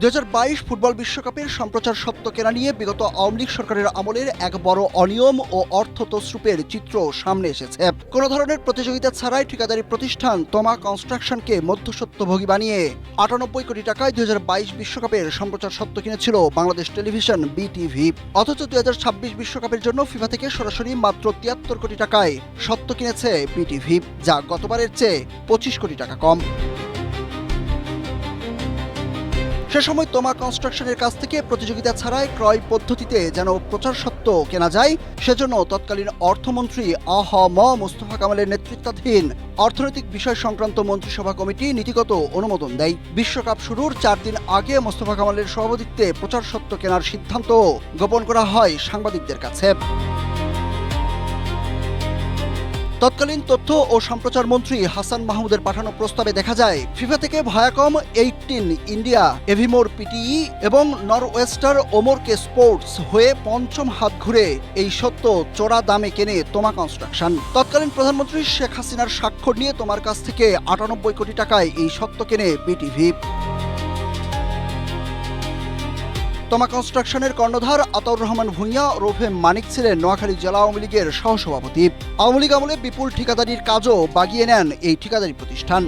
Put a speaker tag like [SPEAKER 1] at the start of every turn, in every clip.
[SPEAKER 1] 2022 football বিশ্বকাপের সম্প্রচার সত্ত্ব কেনা নিয়ে বিগত আওয়ামী লীগ সরকারের আমলের এক বড় অনিয়ম ও অর্থ তছরূপের চিত্র সামনে এসেছে। কোনো ধরনের প্রতিযোগিতা ছাড়াই ঠিকাদারি প্রতিষ্ঠান তমা কনস্ট্রাকশনকে মধ্যস্বত্বভোগী বানিয়ে 98 কোটি টাকায় 2022 বিশ্বকাপের সম্প্রচার সত্ত্ব কিনেছিল বাংলাদেশ টেলিভিশন বিটিভি। অথচ 2026 বিশ্বকাপের জন্য ফিফা থেকে সরাসরি মাত্র 73 কোটি টাকায় সত্ত্ব কিনেছে বিটিভি, যা গতবারের চেয়ে 25 কোটি টাকা কম। সে সময় তমা কনস্ট্রাকশনের কাছ থেকে প্রতিযোগিতা ছাড়াই ক্রয় পদ্ধতিতে যেন প্রচার সত্ত্ব কেনা যায়, সেজন্য তৎকালীন অর্থমন্ত্রী মোস্তফা কামালের নেতৃত্বাধীন অর্থনৈতিক বিষয় সংক্রান্ত মন্ত্রিসভা কমিটি নীতিগত অনুমোদন দেয়। বিশ্বকাপ শুরুর 4 দিন আগে মোস্তফা কামালের সভাপতিত্বে প্রচার সত্ত্ব কেনার সিদ্ধান্ত গোপন করা হয় সাংবাদিকদের কাছে। তৎকালীন তথ্য ও সম্প্রচার মন্ত্রী হাসান মাহমুদের পাঠানো প্রস্তাবে দেখা যায় ফিফা থেকে ভায়াকম, 18 ইন্ডিয়া, এভিমোর পিটিই এবং নরওয়েস্টার ওমরকে স্পোর্টস হয়ে পঞ্চম হাত ঘুরে এই সত্ত্ব চোরা দামে কেনে তমা কনস্ট্রাকশন। তৎকালীন প্রধানমন্ত্রী শেখ হাসিনার স্বাক্ষর নিয়ে তমার কাছ থেকে 98 কোটি টাকায় এই সত্ত্ব কেনে বিটিভি। তমা কনস্ট্রাকশনের কর্ণধার আতাউর রহমান ভূঁইয়া ওরফে মানিক ছিলেন নোয়াখালী জেলা আওয়ামী লীগের সহসভাপতি। আওয়ামী লীগ আমলে বিপুল ঠিকাদারির কাজও বাগিয়ে নেন এই ঠিকাদারি প্রতিষ্ঠান।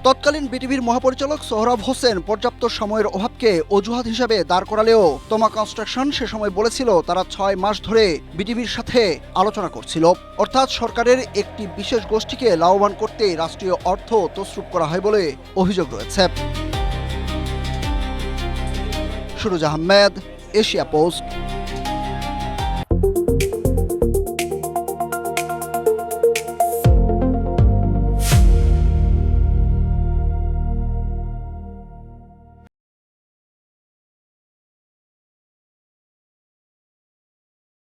[SPEAKER 1] তৎকালীন বিটিভির মহাপরিচালক সোহরাব হোসেন পর্যাপ্ত সময়ের অভাবকে অজুহাত হিসেবে দাঁড় করালেও তমা কনস্ট্রাকশন সে সময় বলেছিল তারা 6 মাস ধরে বিটিভির সাথে আলোচনা করছিল, অর্থাৎ সরকারের একটি বিশেষ গোষ্ঠীকে লাভবান করতে রাষ্ট্রীয় অর্থ তছরূপ করা হয় বলে অভিযোগ রয়েছে। Suraj Ahmed, Asia post.